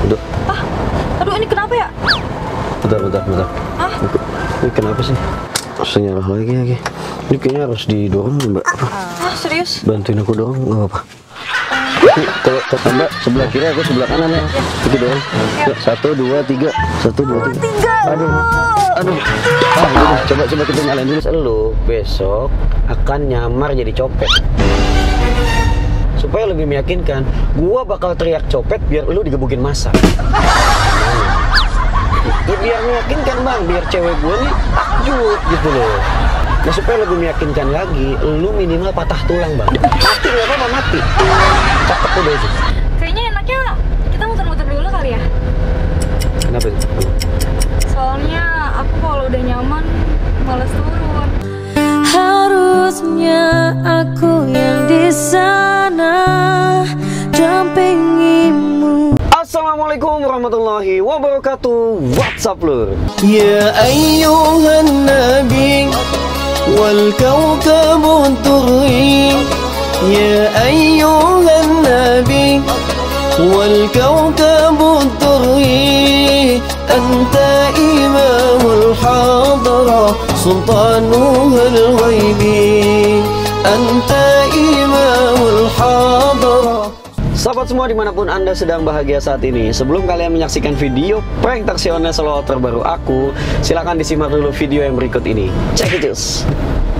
Aduh. Aduh, ini kenapa ya? Bentar. Hah? Ini kenapa sih? Harus nyerah lagi. Ini kayaknya harus didorong, Mbak. Serius? Bantuin aku dorong, nggak apa-apa. Kalau Mbak sebelah kiri, aku sebelah kanan ya. Itu dorong. 1, 2, 3. 1, 2, 3. Aduh. Coba kita nyalain dulu. Lu besok akan nyamar jadi copet. Supaya lebih meyakinkan, gua bakal teriak copet biar lu digebukin massa. Ya, biar meyakinkan bang, biar cewek gue nih takjub gitu loh. Nah supaya lebih meyakinkan lagi, lu minimal patah tulang bang. Mati nggak apa-apa, mati. Cakep udah itu. Kayaknya enaknya kita muter-muter dulu kali ya. Kenapa itu? Soalnya aku kalau udah nyaman males turun. Harusnya aku yang di sana dampingimu. Assalamualaikum warahmatullahi wabarakatuh. What's up lur? Ya ayyuhan nabi wal kawkabu turri. Ya ayyuhan nabi wal kawkabu turri. Anta imamul hadra sultanuhul ghaibi. Anta imamul hadra. Sahabat semua dimanapun anda sedang bahagia saat ini, sebelum kalian menyaksikan video prank taksional solo terbaru aku, silahkan disimak dulu video yang berikut ini. Check it out.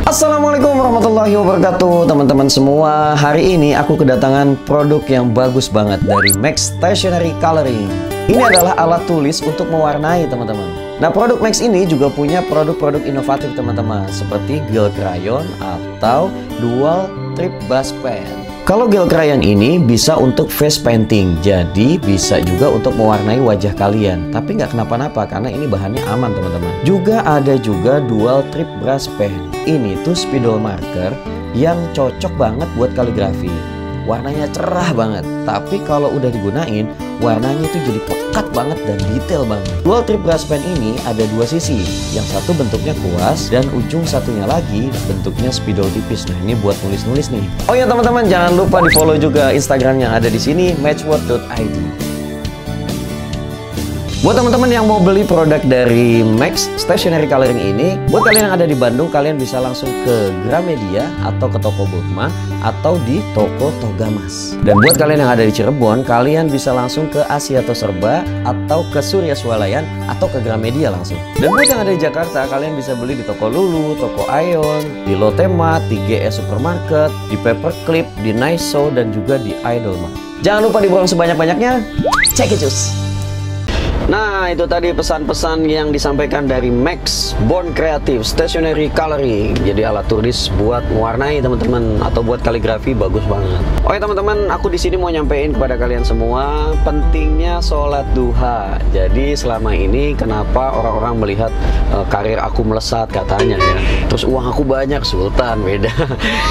Assalamualaikum warahmatullahi wabarakatuh teman-teman semua. Hari ini aku kedatangan produk yang bagus banget dari Max Stationery Coloring. Ini adalah alat tulis untuk mewarnai teman-teman. Nah produk Max ini juga punya produk-produk inovatif teman-teman, seperti gel crayon atau dual trip brush pen. Kalau gel crayon ini bisa untuk face painting, jadi bisa juga untuk mewarnai wajah kalian. Tapi nggak kenapa-napa karena ini bahannya aman teman-teman. Juga ada juga dual trip brush pen. Ini tuh spidol marker yang cocok banget buat kaligrafi. Warnanya cerah banget, tapi kalau udah digunain warnanya itu jadi pekat banget dan detail banget. Dual trip brush pen ini ada dua sisi, yang satu bentuknya kuas dan ujung satunya lagi bentuknya spidol tipis. Nah ini buat nulis-nulis nih. Oh ya teman-teman, jangan lupa di follow juga Instagramnya ada di sini, matchword.id. Buat teman-teman yang mau beli produk dari Max Stationery Coloring ini, buat kalian yang ada di Bandung, kalian bisa langsung ke Gramedia atau ke toko Burma atau di toko Togamas. Dan buat kalian yang ada di Cirebon, kalian bisa langsung ke Asiato Serba atau ke Surya Swalayan atau ke Gramedia langsung. Dan buat yang ada di Jakarta, kalian bisa beli di toko Lulu, toko Aeon, di Lotte Mart, di GS Supermarket, di Paperclip, di Naiso, dan juga di Idolmart. Jangan lupa diborong sebanyak-banyaknya. Check it out. Nah itu tadi pesan-pesan yang disampaikan dari Max Bond Creative Stationery Coloring. Jadi alat tulis buat mewarnai teman-teman atau buat kaligrafi bagus banget. Oke teman-teman, aku di sini mau nyampein kepada kalian semua pentingnya sholat duha. Jadi selama ini kenapa orang-orang melihat karir aku melesat katanya ya, terus uang aku banyak, sultan beda.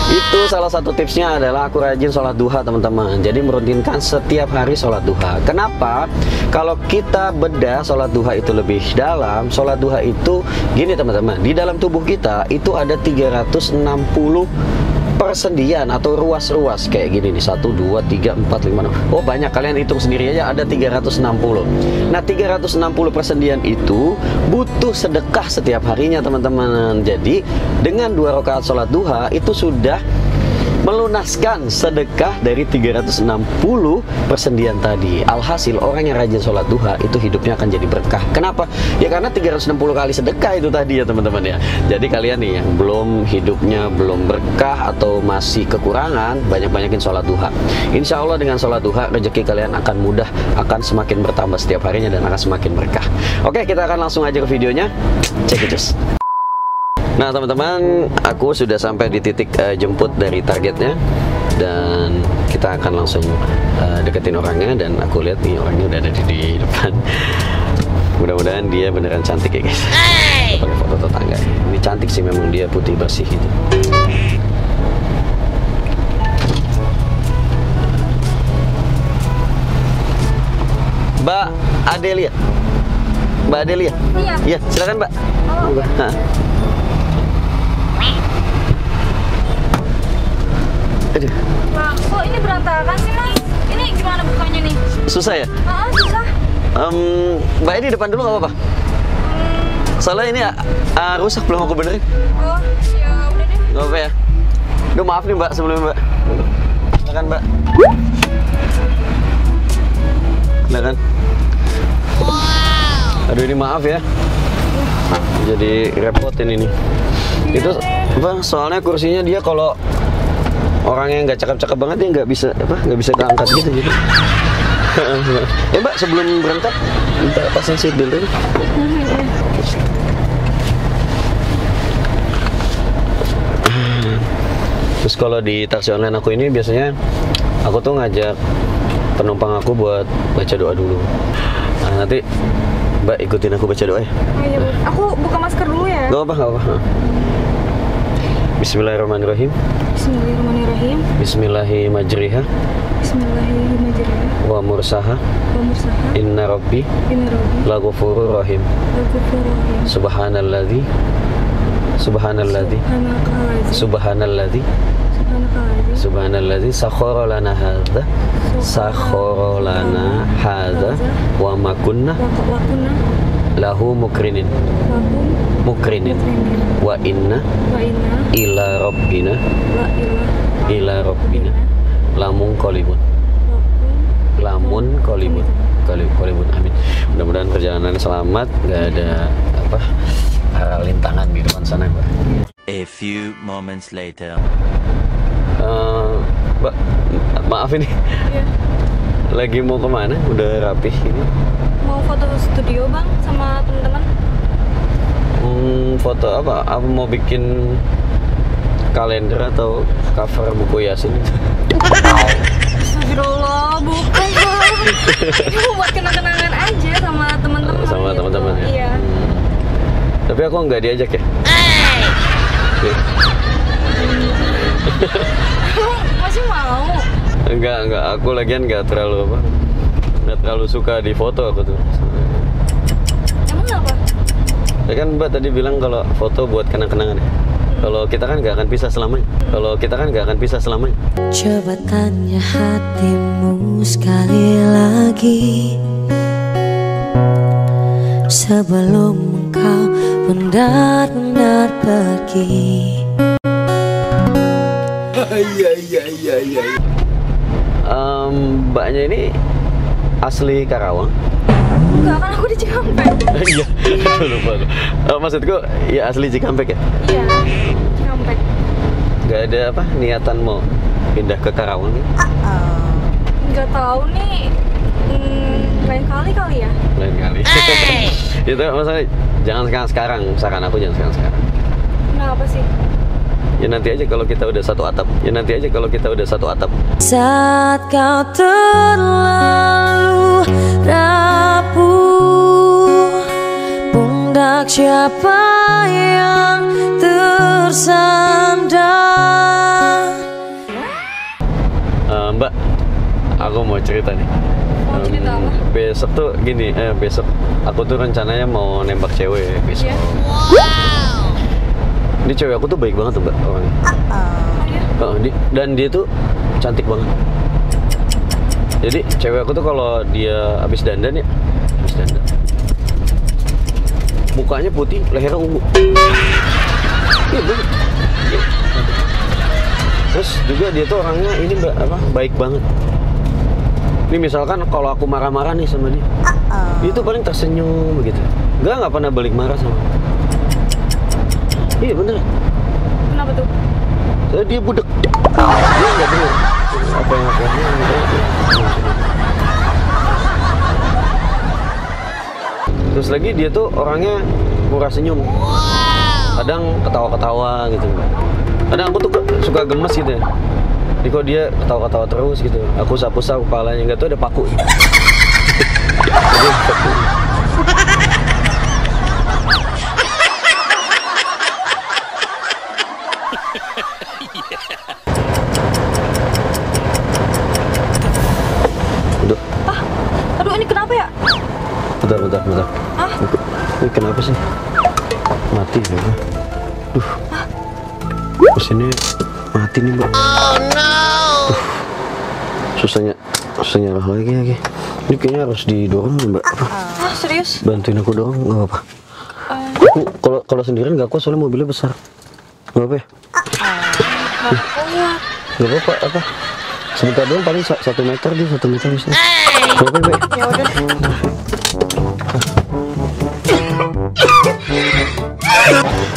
Itu salah satu tipsnya adalah aku rajin sholat duha teman-teman. Jadi merutinkan setiap hari sholat duha. Kenapa? Kalau kita bedah sholat duha itu lebih dalam, sholat duha itu gini teman-teman, di dalam tubuh kita itu ada 360 persendian atau ruas-ruas kayak gini nih, 1, 2, 3, 4, 5, 6. Oh banyak, kalian hitung sendiri aja ada 360. Nah 360 persendian itu butuh sedekah setiap harinya teman-teman. Jadi dengan 2 rakaat sholat duha itu sudah melunaskan sedekah dari 360 persendian tadi. Alhasil orang yang rajin sholat duha itu hidupnya akan jadi berkah. Kenapa? Ya karena 360 kali sedekah itu tadi ya teman-teman ya. Jadi kalian nih yang belum hidupnya belum berkah atau masih kekurangan, banyak-banyakin sholat duha. Insya Allah dengan sholat duha rezeki kalian akan mudah, akan semakin bertambah setiap harinya dan akan semakin berkah. Oke, kita akan langsung aja ke videonya. Check it out. Nah teman-teman, aku sudah sampai di titik jemput dari targetnya. Dan kita akan langsung deketin orangnya. Dan aku lihat nih orangnya udah ada di depan. Mudah-mudahan dia beneran cantik ya guys. Kita pakai foto tetangga. Ini cantik sih memang, dia putih bersih gitu. Mbak Adelia. Mbak Adelia. Iya. Iya, silakan Mbak. Oh. Aduh. Wah, kok ini berantakan sih mas? Ini gimana bukanya nih? Susah ya? Susah. Mbak ini depan dulu nggak apa-apa? Soalnya ini rusak, belum aku benerin. Oh, ya udah deh. Nggak apa ya? Duh, maaf nih Mbak sebelumnya Mbak. Silakan Mbak. Silakan. Aduh ini maaf ya. Jadi repotin ini. Itu apa? Soalnya kursinya dia kalau orang yang nggak cakep-cakep banget dia nggak bisa keangkat gitu jadi. Ya Mbak sebelum berangkat minta pasang seat belt dulu. Terus kalau di taksi online aku ini biasanya aku tuh ngajak penumpang aku buat baca doa dulu. Nah, nanti Mbak ikutin aku baca doa ya. Oh iya, Bu. Aku buka masker dulu ya. Gak apa. Bismillahirrahmanirrahim. Bismillahirrahmanirrahim. Bismillahirrahmanirrahim. Bismillahirrahmanirrahim. Wa mursaha. Wa mursaha. Inna rabbi Inna rabbi laghafurur rahim. laghafurur rahim. Subhanalladzi Subhanakallazim. Subhanalladzi Subhanalladzi sakhkhara lana hadza wa ma kunna Wa kunna lahu mukrinin lahum wa inna wa inna ila rabbina la ilaha lamun qalibun amin. Mudah-mudahan perjalanannya selamat, nggak ada rintangan di depan sana Mbak. A few moments later. Mbak, maaf ini. Iya. Lagi mau kemana? Udah rapih ini. Mau foto studio Bang sama teman-teman. Foto apa? Apa mau bikin kalender atau cover buku Yasin? Astagfirullah, bukan Bang. Ini mau buat kenang-kenangan aja sama teman-teman. Sama gitu. teman-teman ya. Iya. Tapi aku nggak diajak ya. Masih mau? Enggak. Aku lagian nggak terlalu suka di foto aku tuh. Emang apa? Ya kan Mbak tadi bilang kalau foto buat kenang-kenangan ya. Kalau kita kan nggak akan pisah selamanya. Coba tanya hatimu sekali lagi sebelum engkau benar-benar pergi. Mbaknya ini asli Karawang? Enggak, kan aku di Cikampek. Iya, lupa. Maksudku ya asli Cikampek ya? Iya, Cikampek. Gak ada niatan mau pindah ke Karawang nih? Nggak tahu nih. Lain kali ya? Lain kali. Itu maksudnya jangan sekarang. Saran aku jangan sekarang. Kenapa sih? Ya nanti aja kalau kita udah satu atap. Saat kau terlalu rapuh, pundak siapa yang tersandar? Mbak, aku mau cerita nih. Mau cerita apa? Besok tuh gini, besok aku tuh rencananya mau nembak cewek besok. Iya. Ini cewek aku tuh baik banget tuh Mbak orangnya. Oh iya? Dan dia tuh cantik banget. Jadi cewek aku tuh kalau dia habis dandan, mukanya putih, lehernya ungu. Iya bener. Iya. Terus juga dia tuh orangnya ini Mbak baik banget. Ini misalkan kalau aku marah-marah nih sama dia, dia tuh paling tersenyum begitu. Nggak pernah balik marah sama aku. Iya bener. Kenapa tuh? Dia budek. Dia nggak dengar apa yang aku omongin. Terus lagi dia tuh orangnya murah senyum. Kadang ketawa-ketawa gitu. Kadang aku tuh suka gemes gitu ya. Jadi kok dia ketawa-ketawa terus gitu. Aku sapu-sapu kepalanya, nggak tuh ada paku. Aduh, ini kenapa ya? Bentar. Ini kenapa sih? Mati ya? Mesinnya mati nih Mbak. Oh no. Susahnya lagi. Ini kayaknya harus didorong Mbak. Ah, serius? Bantuin aku dorong, nggak apa-apa. Aku kalau sendirian nggak kuat soalnya mobilnya besar. Nggak apa ya? Nggak apa-apa apa? Sebentar doang paling 1 meter dia 1 meter bisa. Nggak apa-apa Mbak. Ya udah.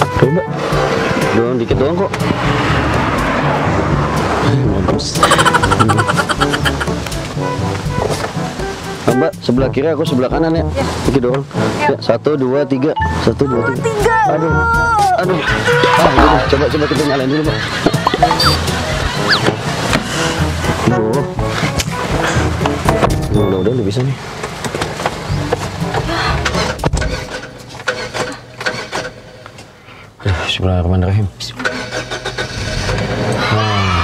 Oke Mbak. Dorong dikit doang kok. Bagus. Mbak, sebelah kiri aku sebelah kanan ya. Oke dorong. Ya, 1, 2, 3. 1, 2, 3. Aduh. Aduh. Ah, coba kita nyalain dulu, Mbak. Oh. Mudah-mudahan udah bisa nih. Bismillahirrahmanirrahim.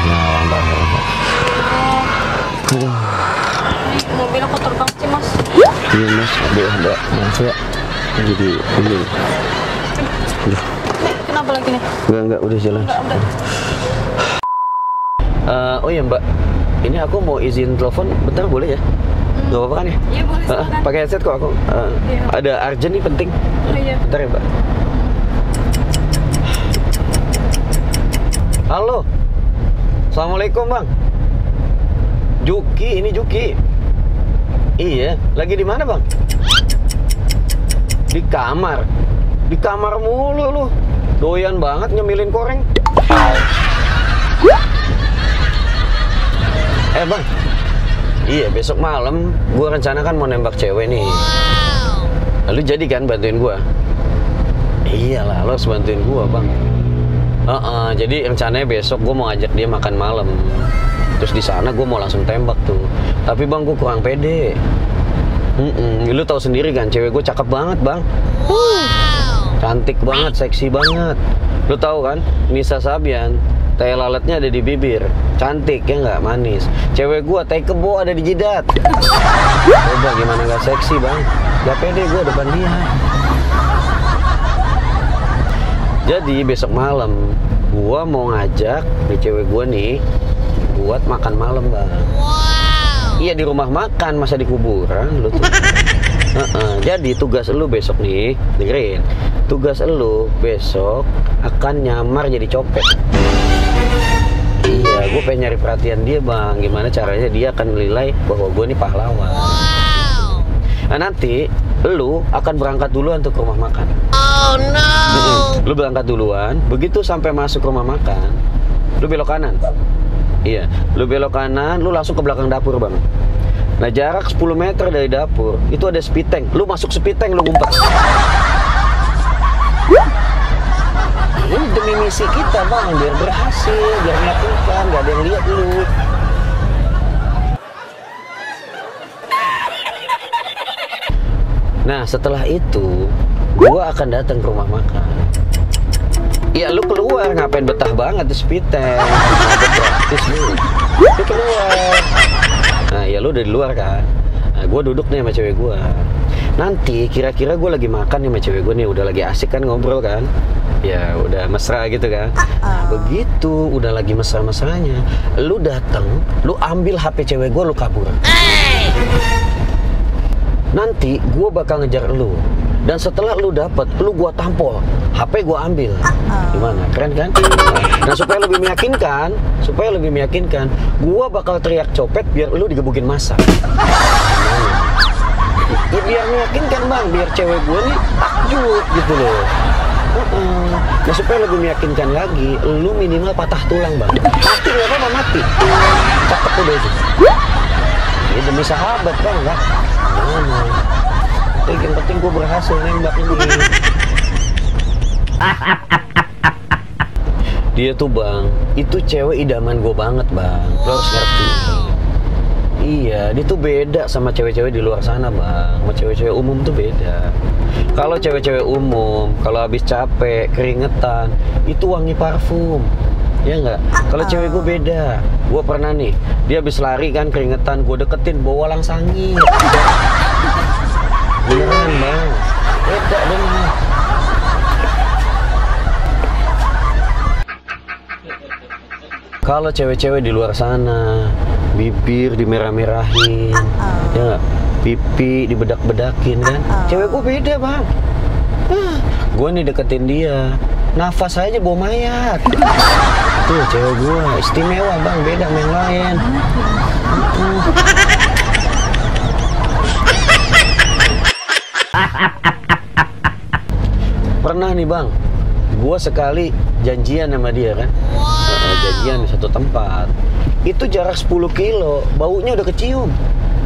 Nyala banget. Aduh. Mobilnya kotor banget sih, Mas. Iya Mas, ada maaf ya. Jadi ini. Kenapa lagi nih? Enggak, udah jalan. Udah. Oh iya Mbak, ini aku mau izin telepon, bentar boleh ya? Gak apa-apa kan ya? Iya boleh. Silakan. Pakai headset kok aku. Iya. Ada urgent nih penting. Oh, iya. Bentar ya Mbak. Halo, assalamualaikum Bang. Juki, ini Juki. Iya, lagi di mana Bang? Di kamar. Di kamar mulu lu. Doyan banget nyemilin koreng. Bang, iya besok malam gue rencana kan mau nembak cewek nih. Lalu jadi kan bantuin gue? Iyalah, lo harus bantuin gue Bang. Jadi rencananya besok gue mau ngajak dia makan malam. Terus di sana gue mau langsung tembak tuh. Tapi Bang, gue kurang pede. Lu tahu sendiri kan, cewek gue cakep banget Bang. Cantik banget, seksi banget. Lu tahu kan, Nisa Sabian, tai lalatnya ada di bibir. Cantik ya nggak, manis. Cewek gua tai kebo ada di jidat. Coba gimana nggak seksi Bang? Gak pede gua depan dia. Jadi besok malam gua mau ngajak cewek gua nih buat makan malam Bang. Iya di rumah makan, masa di kuburan lu tuh. Jadi tugas lu besok nih, dengerin. Tugas lu besok akan nyamar jadi copet. Iya, gue pengen nyari perhatian dia Bang. Gimana caranya dia akan menilai bahwa gue nih pahlawan. Nah nanti lu akan berangkat duluan tuh ke rumah makan. Oh no. Lu berangkat duluan, begitu sampai masuk rumah makan, lu belok kanan. Iya, lu belok kanan, lu langsung ke belakang dapur Bang. Nah jarak 10 meter dari dapur itu ada speed tank. Lu masuk speed tank, lu ngumpet. Ini demi misi kita Bang, biar berhasil, biar melakukan, gak ada yang lihat lu. Nah setelah itu gua akan datang ke rumah makan. Ya lu keluar, ngapain betah banget di speed tank? Gratis lu. Lu keluar. Nah ya lu udah di luar kan. Nah gua duduk nih sama cewek gua. Nanti kira-kira gue lagi makan nih sama cewek gue nih, udah lagi asik kan ngobrol kan. Ya udah mesra gitu kan. Nah, begitu udah lagi mesra-mesranya, lu dateng, lu ambil HP cewek gue, lu kabur. Nanti gue bakal ngejar lu. Dan setelah lu dapet, lu gua tampol, HP gua ambil. Gimana? Keren kan? Nah supaya lebih meyakinkan, gua bakal teriak copet biar lu digebukin massa. Ya biar meyakinkan Bang, biar cewek gua nih takjub gitu loh. Nah supaya lebih meyakinkan lagi, lu minimal patah tulang Bang. Mati nggak apa-apa, mati. Cakep udah itu. Ini demi sahabat Bang, enggak? Yang penting gue berhasil nembak ini. Dia tuh Bang, itu cewek idaman gue banget Bang. Lo harus ngerti. Iya, dia tuh beda sama cewek-cewek di luar sana Bang. Sama cewek-cewek umum tuh beda. Kalau cewek-cewek umum, kalau habis capek, keringetan, itu wangi parfum. Ya enggak? Kalau cewek gue beda. Gue pernah nih, dia habis lari kan keringetan, gue deketin bawa walang sangit. Beneran Bang, beda bener. Kalau cewek-cewek di luar sana, bibir dimerah-merahin, ya nggak? pipi dibedak-bedakin kan. Cewek gue beda bang. Gue nih deketin dia, nafas aja bau mayat. Tuh cewek gue istimewa bang, beda sama yang lain. Pernah nih bang, gue sekali janjian sama dia kan. Janjian di satu tempat. Itu jarak 10 kilo, baunya udah kecium.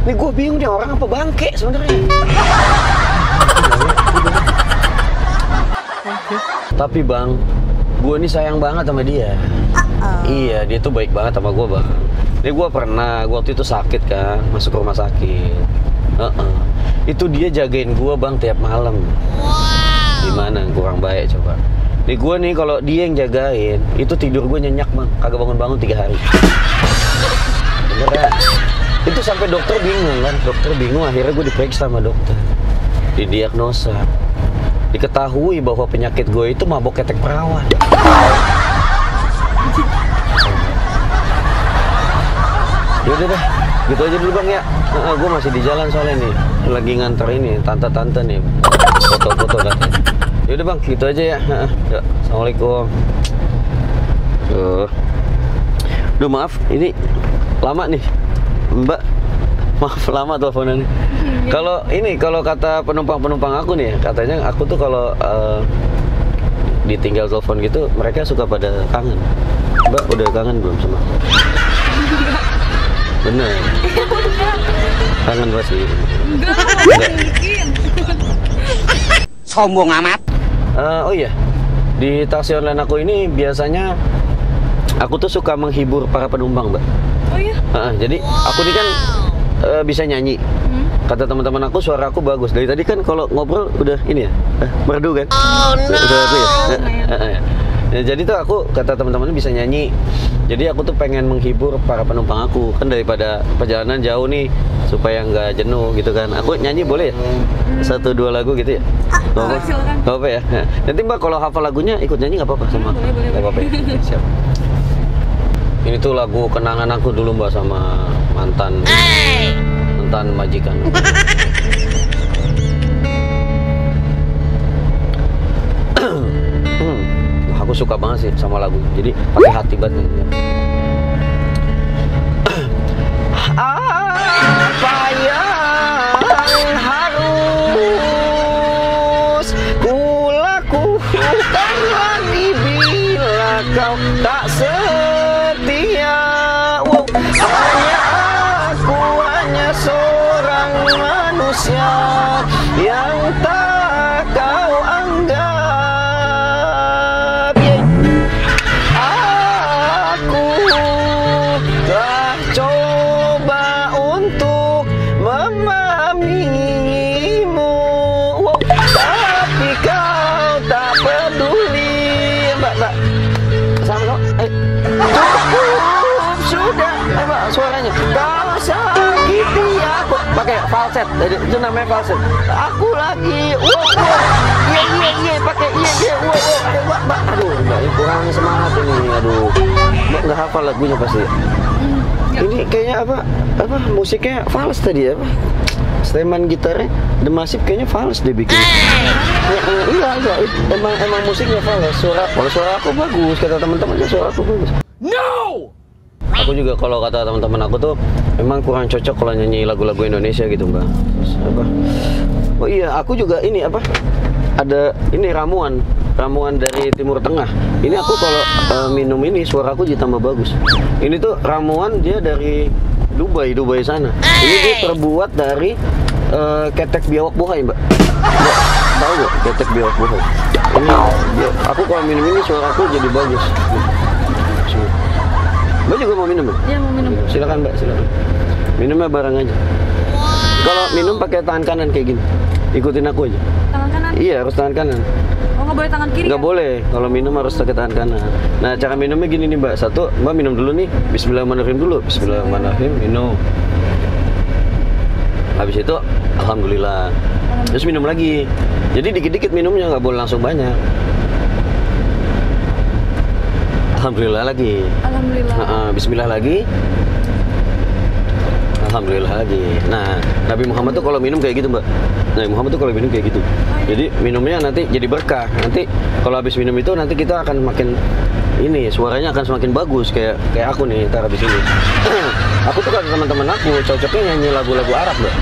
Nih gue bingung nih orang apa bangke sebenarnya. Tapi bang, gue nih sayang banget sama dia. Iya, dia tuh baik banget sama gue bang. Nih gue pernah, gue waktu itu sakit kan, masuk rumah sakit. Itu dia jagain gue bang tiap malam. Gimana kurang baik coba. Nih gue nih kalau dia yang jagain, itu tidur gue nyenyak bang, kagak bangun-bangun 3 hari. Bener ya? Itu sampai dokter bingung kan, dokter bingung, akhirnya gue diperiksa sama dokter, didiagnosa, diketahui bahwa penyakit gue itu mabok ketek perawan. Yaudah deh, gitu aja dulu bang ya. Gue masih di jalan soalnya nih, lagi nganter ini tante-tante nih, foto-foto katanya. Yaudah bang, gitu aja ya. Ya, assalamualaikum. Duh maaf, ini lama nih Mbak, maaf lama teleponannya. Kalau kata penumpang aku nih, katanya aku tuh kalau ditinggal telepon gitu, mereka suka pada kangen. Mbak udah kangen belum sama aku? Bener? Kangen pasti. Enggak mungkin. Sombong amat. Oh iya, di taksi online aku ini biasanya aku tuh suka menghibur para penumpang, Mbak. Oh iya? Jadi aku ini kan bisa nyanyi. Kata teman-teman aku suara aku bagus. Dari tadi kan kalau ngobrol udah ini ya, merdu kan? Oh no. Suara aku ya. Ya, jadi tuh aku kata teman-teman bisa nyanyi. Jadi aku tuh pengen menghibur para penumpang aku kan, daripada perjalanan jauh nih supaya nggak jenuh gitu kan. Aku nyanyi boleh ya? 1-2 lagu gitu ya? Silakan. Gak apa ya? Nanti Mbak kalau hafal lagunya ikut nyanyi nggak apa-apa sama? Boleh. Gak apa-apa ya? Siap. Ini tuh lagu kenangan aku dulu Mbak sama mantan majikan. Aku suka banget sih sama lagu. Jadi pakai hati banget. Apa yang harus kulakukan lagi bila kau tak setia? Hanya seorang manusia yang tak kau anggap. Aku telah coba untuk memahamimu, tapi kau tak peduli. Mbak, sama cukup sudah, Mbak, suaranya. Kau sakiti aku. Pakai falset, itu namanya falset. Aku lagi, iya, pakai iya, Mbak, aduh, Mbak, kurang semangat ini, aduh, Mbak nggak hafal lagunya pasti. Ini kayaknya apa musiknya fals tadi ya, setelan gitarnya The Massive kayaknya fals dia bikin. Iya, emang musiknya fals. Kalau suara aku bagus, kata teman-temannya suara aku bagus. No! Aku juga kalau kata teman-teman aku tuh memang kurang cocok kalau nyanyi lagu-lagu Indonesia gitu Mbak. Terus apa? Oh iya, aku juga ini apa? Ada ini ramuan dari Timur Tengah. Ini aku kalau minum ini suara aku jadi tambah bagus. Ini tuh ramuan dia dari Dubai sana. Ini dia terbuat dari ketek biawak buhay Mbak. Tahu gak ketek biawak buhay? Ini aku kalau minum ini suara aku jadi bagus. Mbak juga mau minum? Iya, mau minum. Silakan Mbak, silakan. Minumnya bareng aja. Kalau minum pakai tangan kanan kayak gini. Ikutin aku aja. Tangan kanan? Iya, harus tangan kanan. Oh, nggak boleh tangan kiri? Nggak boleh. Kalau minum harus pakai tangan kanan. Nah, cara minumnya gini nih Mbak. Satu, Mbak minum dulu nih. Bismillahirrahmanirrahim dulu. Bismillahirrahmanirrahim. Minum. Habis itu, alhamdulillah. Terus minum lagi. Jadi dikit-dikit minumnya, nggak boleh langsung banyak. Alhamdulillah lagi. Alhamdulillah. Bismillah lagi. Alhamdulillah lagi. Nah, Nabi Muhammad tuh kalau minum kayak gitu, Mbak. Nabi Muhammad tuh kalau minum kayak gitu. Jadi minumnya nanti jadi berkah. Nanti kalau habis minum itu nanti kita akan makin ini suaranya akan semakin bagus kayak aku nih ntar habis ini. Aku tuh kata teman-teman aku cocoknya nyanyi lagu-lagu Arab, Mbak.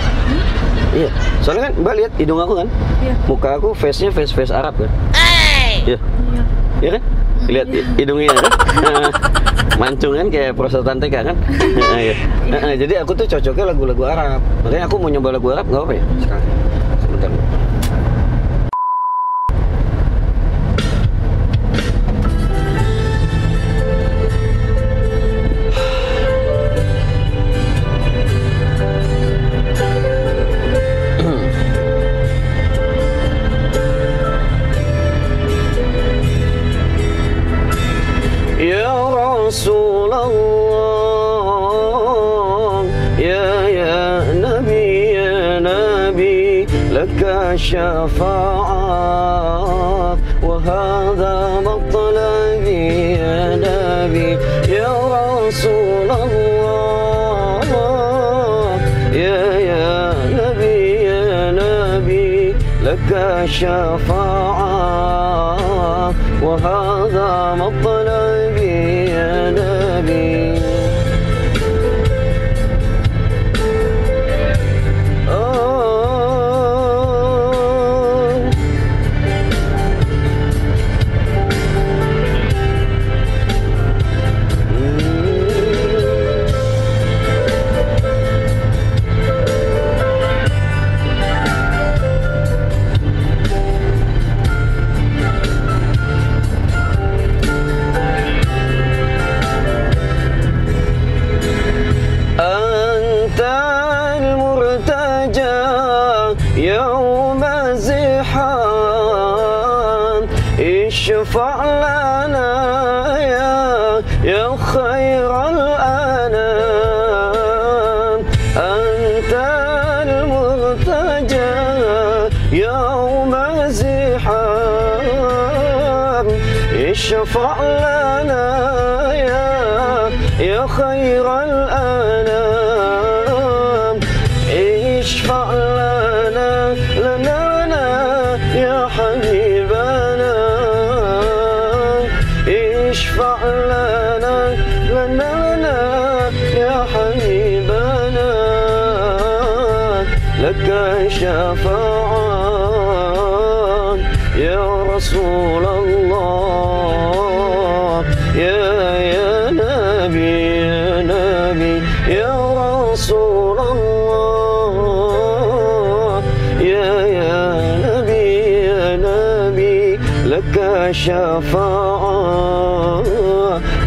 Iya, soalnya kan Mbak lihat hidung aku kan, muka aku face-nya face Arab kan. Iya, iya kan? Lihat hidungnya kan, mancung kan kayak prostatanteka kan. Jadi aku tuh cocoknya lagu-lagu Arab. Makanya aku mau nyoba lagu Arab, nggak apa ya? Sekarang, sebentar. Ya Rasulullah, ya Nabi, laka syafa'at wa hadha matlabi ya Nabi. Ya Rasulullah, ya Nabi, laka syafa'at wa hadha matlabi ya Nabi. يوم زحام اشفع لنا يا خير الأنام. أنت المرتجى يوم زحام اشفع لنا يا خير الأنام. اشفع لنا يا حبيبنا. اشفع لنا يا حبيبنا. لك شفاعة يا رسول الله. يا نبي يا رسول الله. يا نبي لك شفاعة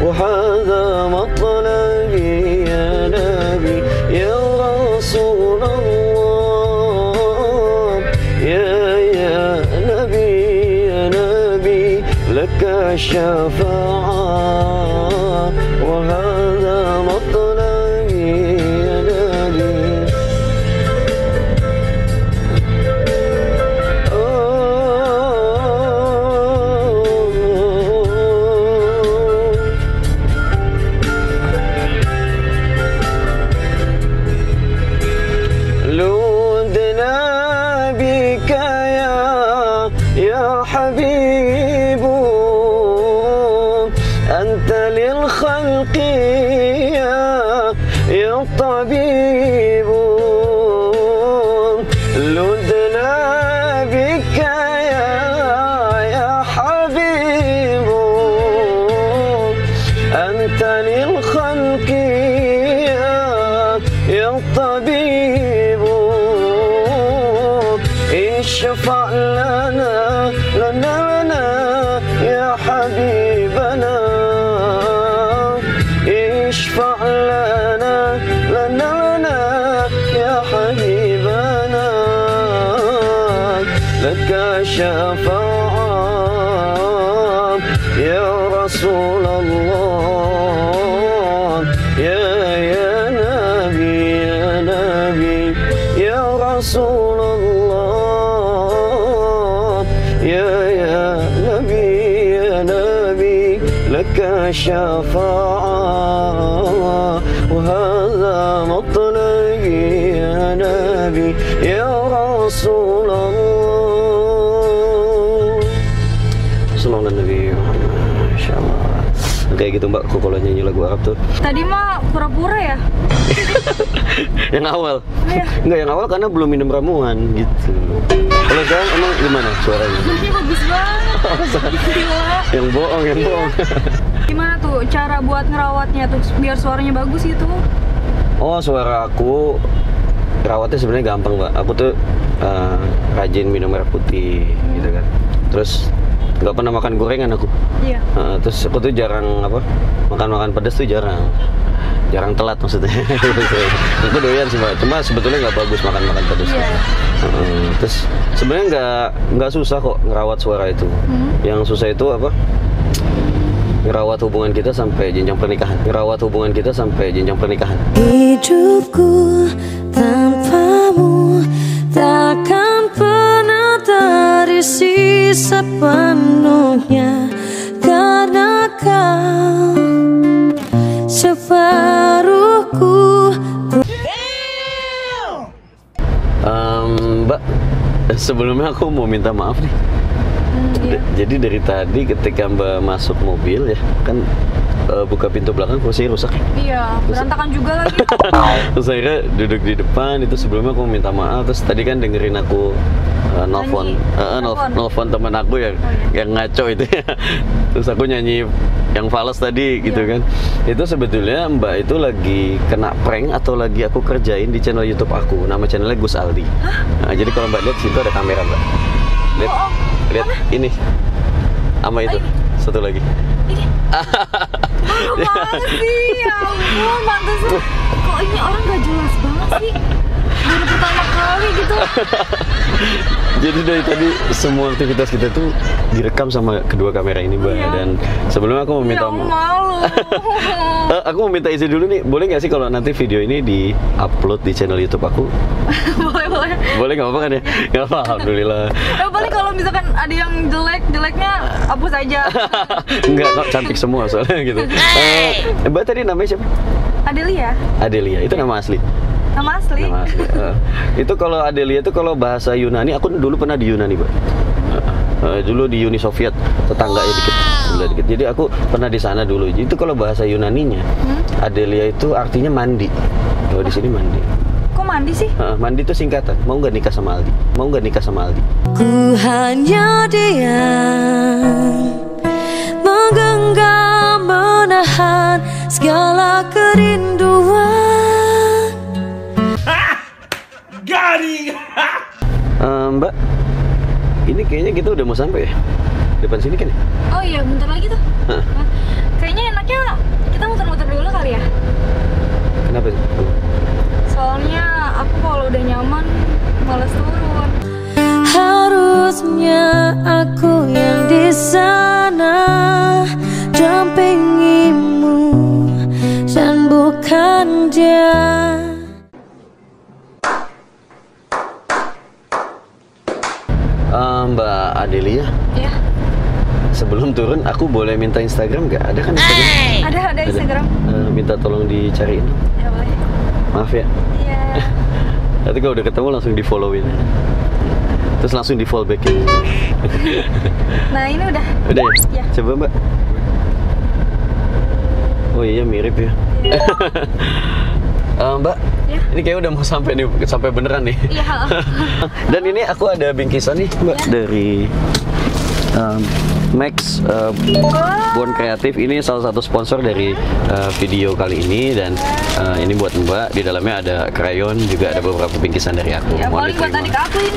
وهذا مطلبي يا نبي يا رسول الله. يا نبي لك شفاعة وهذا مطلبي يا نبي. لودنا بك يا حبيب. أنت للخلق يا طبيب. لودنا بك يا حبيب. أنت للخلق يا طبيب. اشفع لنا يا حبيبنا. اشفع لنا يا حبيبنا. لك شفاعة يا رسول الله. يا نبي يا رسول الله. يا نبي لك شفاعة وهذا مطلبي Nabi ya Rasulullah. Sallallahu Nabi Muhammad. Masyaallah. Kayak gitu Mbak, kok kalau nyanyi lagu Arab tuh. Tadi mah pura-pura ya? Yang awal. Iya. Enggak, yang awal karena belum minum ramuan gitu. Kalau sekarang emang gimana suaranya? Ini bagus banget. Gila. Yang bohong, yang Iya. bohong. Gimana tuh cara buat ngerawatnya tuh biar suaranya bagus gitu? Oh, suara aku rawatnya sebenarnya gampang, Mbak. Aku tuh rajin minum air putih gitu kan. Terus nggak pernah makan gorengan aku. Iya. Terus aku tuh jarang makan pedas tuh jarang telat maksudnya. Aku doyan sih Mbak, cuma sebetulnya nggak bagus makan pedas. Iya. Terus sebenarnya nggak susah kok ngerawat suara itu. Yang susah itu apa? Ngerawat hubungan kita sampai jenjang pernikahan. Hidupku tanpamu takkan pernah terisi sepenuhnya, karena kau separuhku. Mbak, sebelumnya aku mau minta maaf nih. Iya. Jadi dari tadi ketika Mbak masuk mobil ya kan, buka pintu belakang kursinya rusak. Iya, berantakan juga lagi. Terus akhirnya duduk di depan. Itu sebelumnya aku minta maaf. Terus tadi kan dengerin aku nelfon teman aku yang ngaco itu ya. Terus aku nyanyi yang fals tadi gitu kan. Itu sebetulnya Mbak itu lagi kena prank atau lagi aku kerjain di channel YouTube aku. Nama channelnya Gus Aldi. Nah, jadi kalau Mbak lihat situ ada kamera Mbak. Lihat ini sama itu satu lagi. Baru banget sih, ya ampun, pantesan. Kok ini orang gak jelas banget sih? Baru pertama kali gitu. Jadi dari tadi semua aktivitas kita tuh direkam sama kedua kamera ini Mbak. Iya. Dan sebelumnya aku mau minta malu. aku mau minta izin dulu nih, boleh nggak sih kalau nanti video ini di-upload di channel YouTube aku? Boleh. Boleh nggak apa-apa kan ya? Nggak apa, alhamdulillah. Paling kalau misalkan ada yang jeleknya hapus aja. Enggak, kok cantik semua soalnya gitu. Mbak tadi namanya siapa? Adelia, itu nama asli? Nama asli? Nama asli. Itu kalau Adelia itu kalau bahasa Yunani, aku dulu pernah di Yunani Mbak. Dulu di Uni Soviet, tetangganya sebelah dikit. Jadi aku pernah di sana dulu. Itu kalau bahasa Yunaninya, Adelia itu artinya mandi. Kalau di sini mandi. Kok mandi sih? Mandi itu singkatan. Mau nggak nikah sama Aldi? Ku hanya diam, menggenggam, menahan segala kerinduan. Mbak, ini kayaknya kita udah mau sampai ya? Depan sini kan ya? Oh iya, bentar lagi tuh. Kayaknya enaknya kita muter-muter dulu kali ya. Kenapa sih? Soalnya aku kalau udah nyaman males turun. Harusnya aku yang di sana dampingimu dan bukan dia. Mbak Adelia, Iya. sebelum turun aku boleh minta Instagram nggak? Ada kan Instagram? Ada Instagram. Minta tolong dicariin. Ya boleh. Maaf ya. Iya. Nanti kalau udah ketemu langsung di followin. Terus langsung di follow backin. Nah ini udah. Udah ya? Iya. Coba Mbak. Oh iya mirip ya. Iya. Mbak, Ya. ini kayak udah mau sampai nih, sampai beneran nih. Iya. Dan ini aku ada bingkisan nih Mbak dari Max Born Kreatif. Ini salah satu sponsor dari video kali ini. Dan ini buat Mbak, di dalamnya ada krayon, juga ada beberapa bingkisan dari aku. Ya Mohon paling buat diterima. adik aku ini.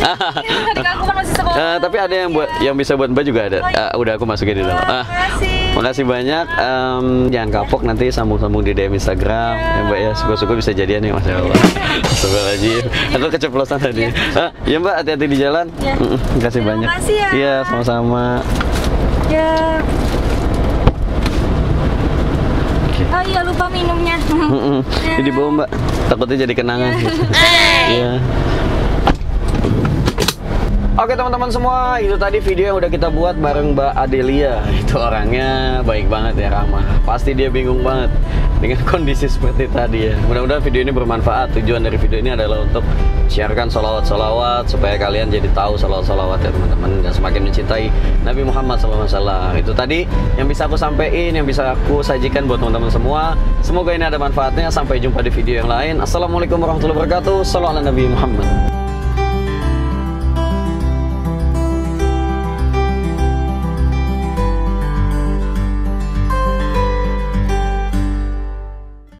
Adik aku kan masih sekolah. Tapi ada yang bisa buat Mbak juga ada. Udah aku masukin di dalam. Makasih. Makasih banyak. Jangan kapok, nanti sambung-sambung di DM Instagram ya Mbak ya. Suka-suka bisa jadian ya, Masya Allah. Astagfirullahaladzim. Aku keceplosan tadi. Ya Mbak, hati-hati di jalan. Ya. Makasih banyak. Makasih ya. Iya, sama-sama. Ya. Oh iya, lupa minumnya. Ini dibawa Mbak, takutnya jadi kenangan. Iya. Oke teman-teman semua, itu tadi video yang udah kita buat bareng Mbak Adelia. Itu orangnya baik banget ya, ramah. Pasti dia bingung banget dengan kondisi seperti tadi ya. Mudah-mudahan video ini bermanfaat. Tujuan dari video ini adalah untuk sharekan sholawat-sholawat supaya kalian jadi tahu sholawat-sholawat ya teman-teman, dan semakin mencintai Nabi Muhammad SAW. Itu tadi yang bisa aku sampaikan, yang bisa aku sajikan buat teman-teman semua. Semoga ini ada manfaatnya. Sampai jumpa di video yang lain. Assalamualaikum warahmatullahi wabarakatuh. Shallallahu ala Nabi Muhammad.